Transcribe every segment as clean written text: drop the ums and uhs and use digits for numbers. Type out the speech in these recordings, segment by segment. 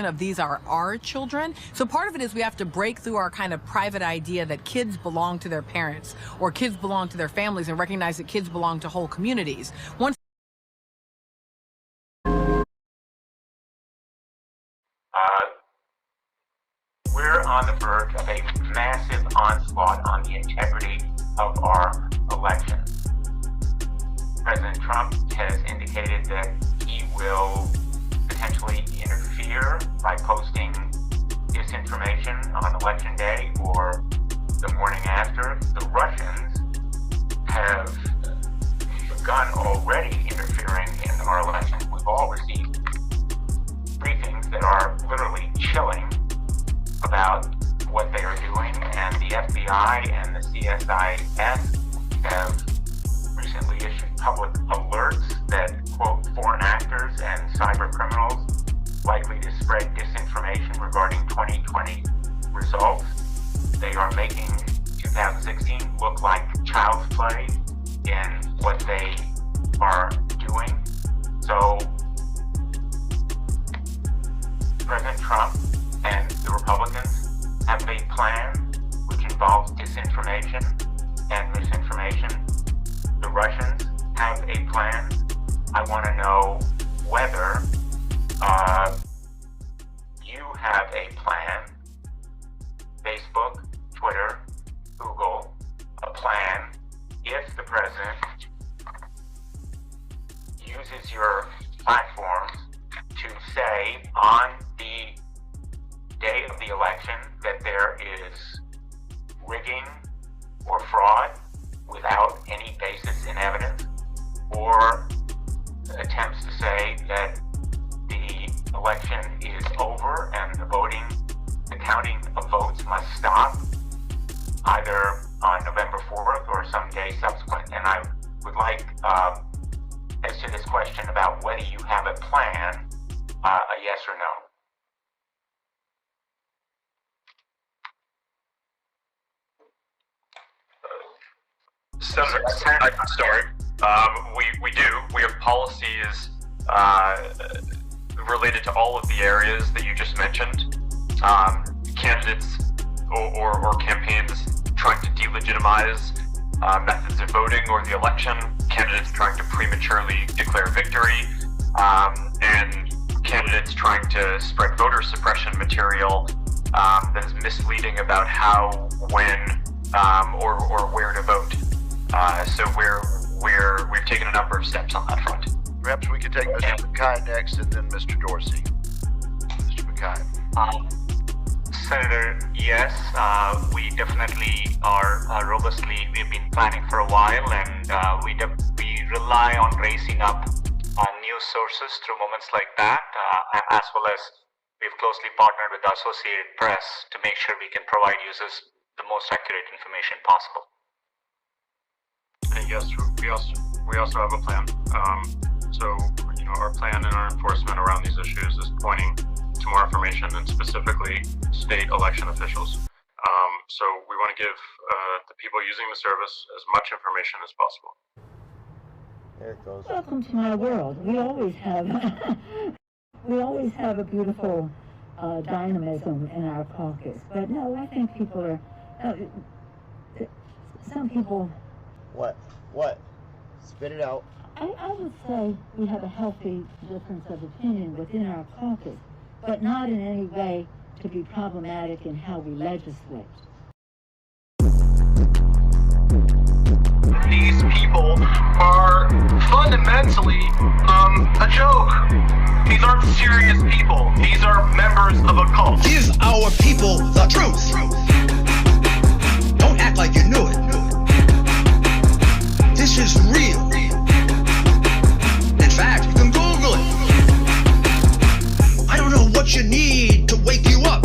of these are our children. So part of it is we have to break through our kind of private idea that kids belong to their parents or kids belong to their families and recognize that kids belong to whole communities. Once we're on the verge of a massive onslaught on the integrity of our election. President Trump has indicated that he will potentially interfere by posting disinformation on election day or the morning after. The Russians have begun already interfering in our election. We've all received briefings that are literally chilling about what they are doing, and the FBI and the CSIS have recently issued public alerts that, quote, foreign actors and cyber criminals likely to spread disinformation regarding 2020 results. They are making 2016 look like child's play in what they are doing. So President Trump and the Republicans have a plan which involves disinformation and misinformation. The Russians have a plan. I want to know whether you have a plan, Facebook, Twitter, Google, a plan if the president uses your platforms to say on the day of the election that there is rigging or fraud without any basis in evidence, or attempts to say that the election is over and the counting of votes must stop either on November 4th or some day subsequent. And I would like, as to this question about whether you have a plan, a yes or no. Senator, I can start. We do. We have policies related to all of the areas that you just mentioned. Candidates or campaigns trying to delegitimize methods of voting or the election, candidates trying to prematurely declare victory, and candidates trying to spread voter suppression material that is misleading about how, when, or where to vote. So we've taken a number of steps on that front. Perhaps we could take Mr. Mackay next and then Mr. Dorsey. Mr. Mackay. Senator, yes, we definitely are we've been planning for a while, and we rely on raising up news sources through moments like that, as well as we've closely partnered with the Associated Press to make sure we can provide users the most accurate information possible. And yes, we also have a plan. So, our plan and our enforcement around these issues is pointing to more information, and specifically state election officials. So we want to give the people using the service as much information as possible. There it goes. Welcome to my world. We always have a beautiful dynamism in our caucus. But no, I think people are. Some people. What? Spit it out. I would say we have a healthy difference of opinion within our caucus, but not in any way to be problematic in how we legislate. These people are fundamentally a joke. These aren't serious people. These are members of a cult. Give our people the truth. Don't act like you knew it. This is real. In fact, you can Google it. I don't know what you need to wake you up,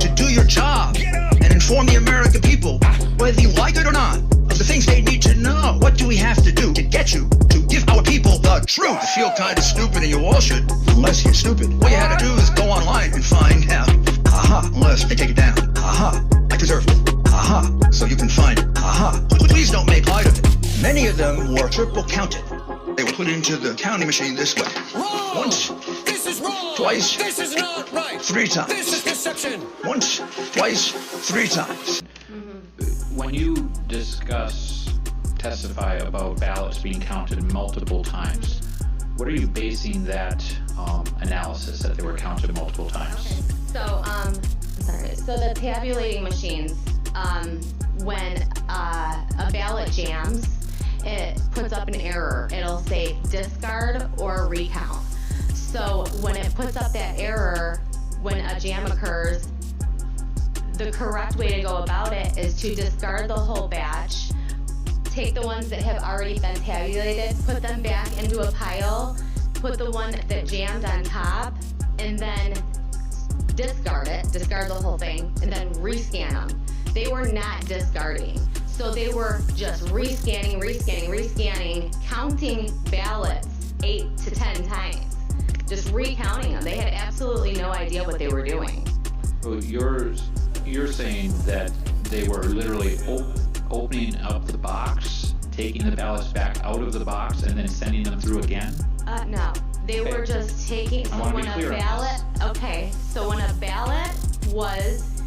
to do your job and inform the American people, whether you like it or not, of the things they need to know. What do we have to do to get you to give our people the truth? I feel kind of stupid, and you all should, unless you're stupid. What you had to do is go online and find out. Unless they take it down. I deserve it. So you can find it. Please don't make light of it. Many of them were triple counted. They were put into the counting machine this way. Wrong. Once. This is wrong. Twice. This is not right. 3 times. This is deception. Once, twice, 3 times. When you testify about ballots being counted multiple times, what are you basing that analysis that they were counted multiple times? Okay. So the tabulating machines, when a ballot jams, it puts up an error. It'll say discard or recount. So when it puts up that error, when a jam occurs, the correct way to go about it is to discard the whole batch, take the ones that have already been tabulated, put them back into a pile, put the one that jammed on top, and then discard the whole thing, and then rescan them. They were not discarding. So they were just rescanning, counting ballots 8 to 10 times, just recounting them. They had absolutely no idea what they were doing. Well, you're saying that they were literally opening up the box, taking the ballots back out of the box, and then sending them through again? No. They were just taking, so when a ballot,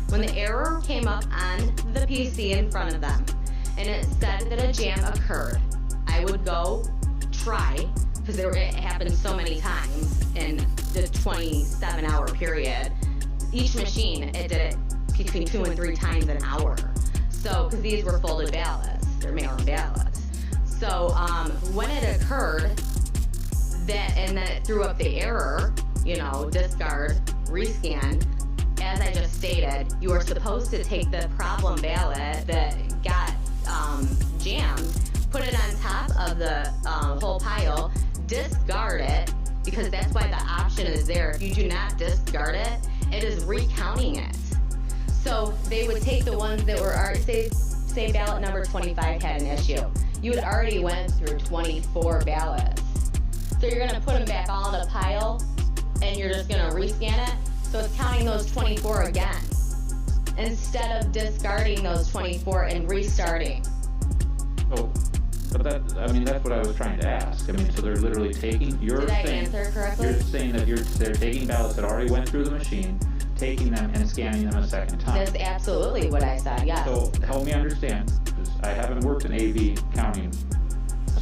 when the error came up on the PC in front of them, and it said that a jam occurred, I would go try, because it happened so many times in the 27-hour period. Each machine, it did it between 2 and 3 times an hour. So, because these were folded ballots, they're mail-in ballots. So, when it occurred, and then it threw up the error, discard, rescan, as I just stated, you are supposed to take the problem ballot that got jammed, put it on top of the whole pile, discard it, because that's why the option is there. If you do not discard it, it is recounting it. So they would take the ones that were already, say ballot number 25 had an issue. You had already went through 24 ballots. So you're gonna put them back all in a pile, and you're just gonna rescan it. So it's counting those 24 again, instead of discarding those 24 and restarting. Oh, but that's what I was trying to ask. So they're literally taking, Did I answer correctly? You're saying that they're taking ballots that already went through the machine, taking them and scanning them a second time. That's absolutely what I said, yes. So help me understand, because I haven't worked in AV counting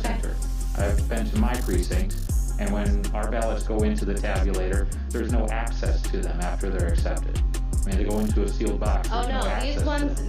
center. I've been to my precinct, and when our ballots go into the tabulator, there's no access to them after they're accepted. They go into a sealed box. Oh no, these ones,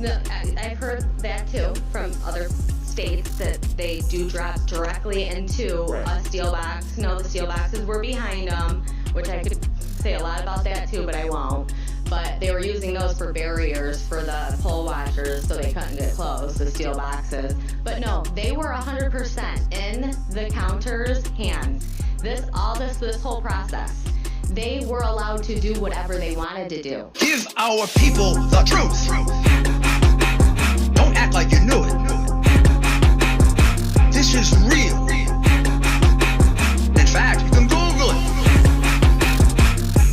I've heard that too from other states, that they do drop directly into a steel box. No, the steel boxes were behind them, which I could say a lot about that too, but I won't. But they were using those for barriers for the poll watchers, so they couldn't get close, the steel boxes. But no, they were 100% in the counter's hands. This whole process, they were allowed to do whatever they wanted to do. Give our people the truth. Don't act like you knew it. This is real. In fact, you can Google it.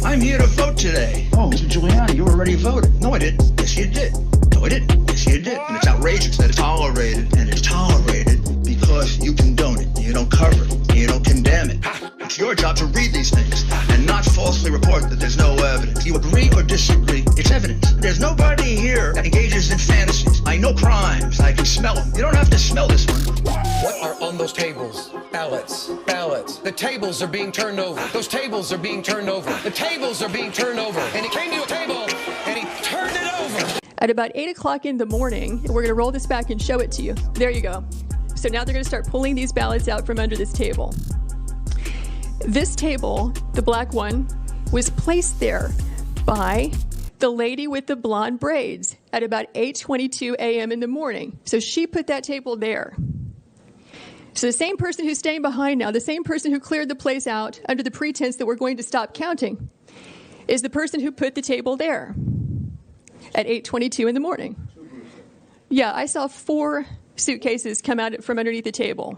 I'm here to vote today. Oh, Mr. Giuliani, you already voted. No, I didn't. Yes, you did. No, I didn't. Yes, you did. And it's outrageous that it's tolerated, and it's tolerated because you condone it. You don't cover it. You don't condemn it. It's your job to read these things and not falsely report that there's no evidence. You agree or disagree, it's evidence. There's nobody here that engages in fantasies. I know crimes. I can smell them. You don't have to smell this one. What are on those tables? Ballots. The tables are being turned over. Those tables are being turned over. The tables are being turned over. And he came to a table and he turned it over. At about 8 o'clock in the morning, we're going to roll this back and show it to you. There you go. So now they're going to start pulling these ballots out from under this table. This table, the black one, was placed there by the lady with the blonde braids at about 8:22 a.m. in the morning. So she put that table there. So the same person who's staying behind now, the same person who cleared the place out under the pretense that we're going to stop counting, is the person who put the table there at 8:22 in the morning. Yeah, I saw 4 suitcases come out from underneath the table.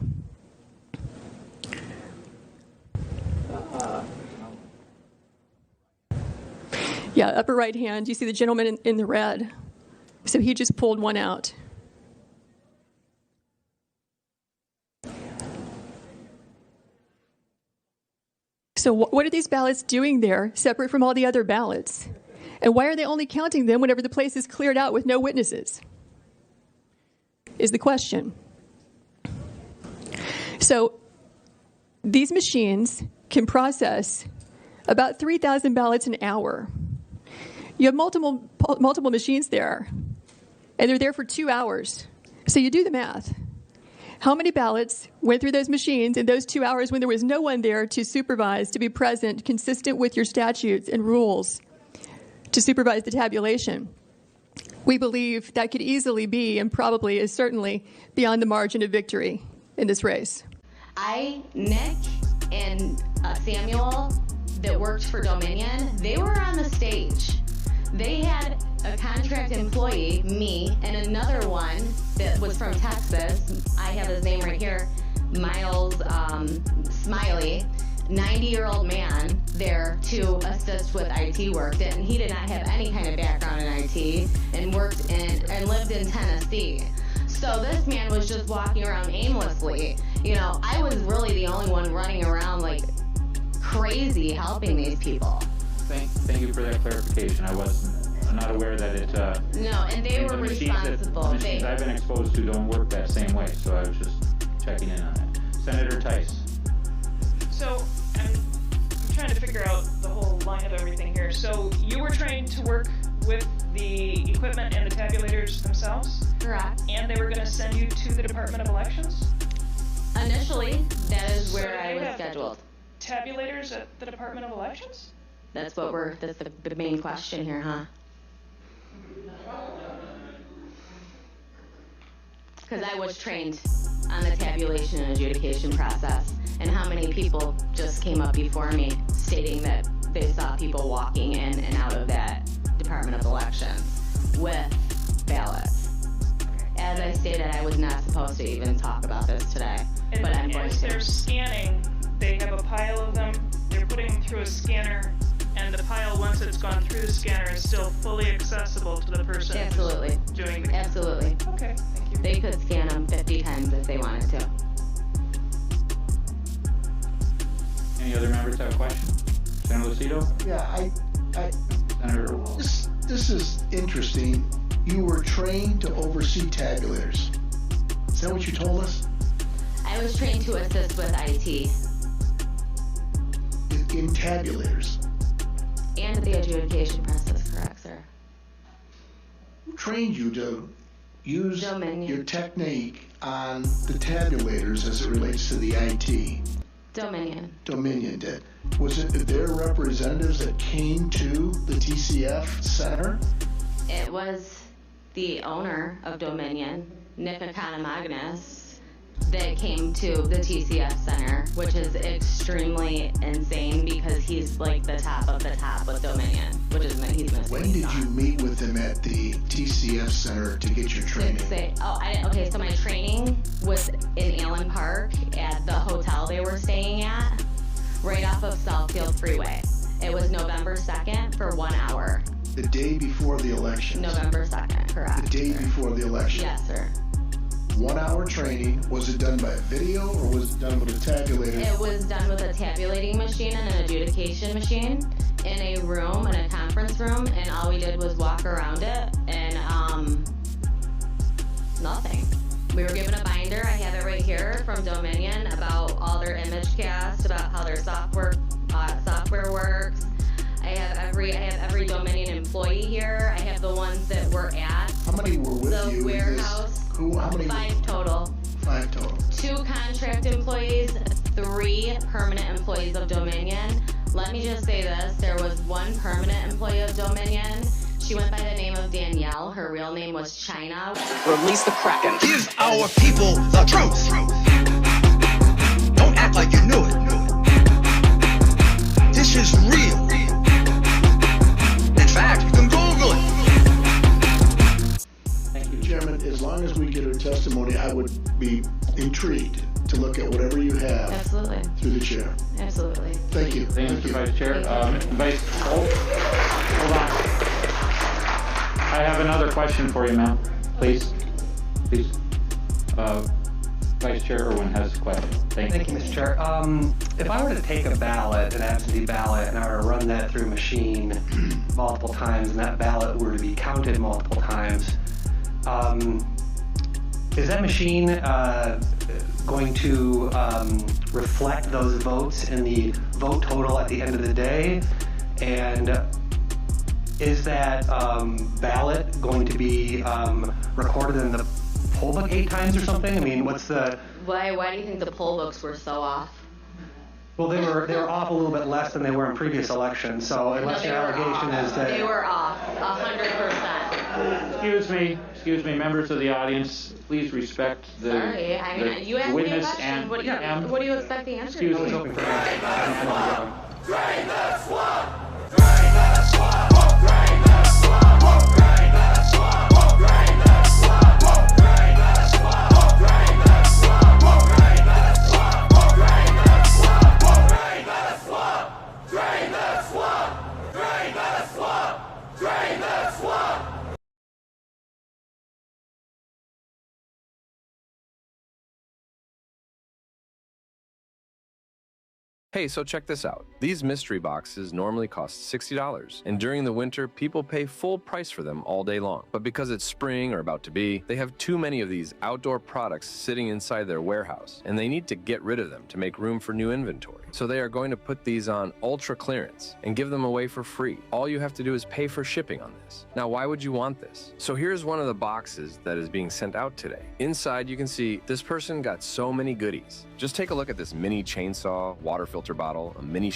Yeah, upper right hand, you see the gentleman in the red. So he just pulled one out. So what are these ballots doing there, separate from all the other ballots? And why are they only counting them whenever the place is cleared out with no witnesses? Is the question. So these machines can process about 3,000 ballots an hour. You have multiple machines there, and they're there for 2 hours. So you do the math. How many ballots went through those machines in those 2 hours when there was no one there to supervise, to be present, consistent with your statutes and rules, to supervise the tabulation? We believe that could easily be, and probably is certainly, beyond the margin of victory in this race. Nick, and Samuel that worked for Dominion, they were on the stage. They had a contract employee, me, and another one that was from Texas. I have his name right here, Miles Smiley, 90-year-old man there to assist with IT work. And he did not have any kind of background in IT and worked in and lived in Tennessee. So this man was just walking around aimlessly. You know, I was really the only one running around like crazy helping these people. Thank you for that clarification. I'm not aware that it. No, and they were responsible. The machines I've been exposed to don't work that same way, so I was just checking in on that. Senator Tice. So I'm trying to figure out the whole line of everything here. So you were trained to work with the equipment and the tabulators themselves? Correct. And they were going to send you to the Department of Elections? Initially, that is where So I was have scheduled. Tabulators at the Department of Elections? That's the main question here, huh? Because I was trained on the tabulation and adjudication process, and how many people just came up before me stating that they saw people walking in and out of that Department of Elections with ballots. As I stated, I was not supposed to even talk about this today, And but I'm going as to. they're scanning, they have a pile of them, they're putting them through a scanner, and the pile, once it's gone through the scanner, is still fully accessible to the person who's Absolutely. doing the... Absolutely. Okay, thank you. They could scan them 50 times if they wanted to. Any other members have a question? Senator Lucido? Yeah, Senator. this is interesting. You were trained to oversee tabulators. Is that what you told us? I was trained to assist with IT In tabulators. and the adjudication process, correct, sir? Who trained you to use Dominion. your technique on the tabulators as it relates to the IT? Dominion. Dominion did. Was it their representatives that came to the TCF Center? It was the owner of Dominion, Nick Economagnis, that came to the TCF Center, which is extremely insane because he's like the top of the top with Dominion, which is he's missing. When did you meet with them at the TCF Center to get your training? Okay, so my training was in Allen Park at the hotel they were staying at, right off of Southfield Freeway. It was November 2nd for 1 hour. The day before the election? November 2nd, correct. The day before the election? Yes, sir. 1 hour training. Was it done by video or was it done with a tabulator? It was done with a tabulating machine and an adjudication machine in a room, in a conference room, and all we did was walk around it and nothing. We were given a binder, I have it right here, from Dominion about all their image cast, about how their software works. I have every Dominion employee here. I have the ones that were at How many were with the you warehouse. How many? 5 total. 5 total. 2 contract employees, 3 permanent employees of Dominion. Let me just say this, there was 1 permanent employee of Dominion. She went by the name of Danielle. Her real name was China. Release the Kraken. Give our people the truth. Don't act like you knew it. This is real. In fact, you can Google it. Thank you. Chairman, as long as we get her testimony, I would be intrigued to look at whatever you have. Absolutely. Through the chair. Absolutely. Thank you. Thank you, Mr. Vice Chair. Hold on. I have another question for you, ma'am. Please. Vice Chair Irwin has a question. Thank you. Thank you, Mr. Chair. If I were to take a ballot, an absentee ballot, and I were to run that through a machine multiple times, and that ballot were to be counted multiple times, is that machine going to reflect those votes in the vote total at the end of the day? And is that ballot going to be recorded in the poll book 8 times or something? I mean, what's the... Why do you think the poll books were so off? Well, they were off a little bit less than they were in previous elections, so unless your allegation is that... They were off, 100%. Excuse me, members of the audience, please respect the, Sorry, I mean, you asked me a witness question. and... What do you expect the answer to be? Excuse me. Drain the swamp! Drain the swamp! Drain the swamp! Drain the swamp! Drain the swamp! Drain the swamp! Drain the swamp! Drain the swamp! Drain the swamp! Drain the swamp! Drain the swamp! Drain the swamp! Drain the swamp! Hey, so check this out. These mystery boxes normally cost $60, and during the winter, people pay full price for them all day long. But because it's spring or about to be, they have too many of these outdoor products sitting inside their warehouse, and they need to get rid of them to make room for new inventory. So they are going to put these on ultra clearance and give them away for free. All you have to do is pay for shipping on this. Now, why would you want this? So here's one of the boxes that is being sent out today. Inside, you can see this person got so many goodies. Just take a look at this mini chainsaw, water filter bottle, a mini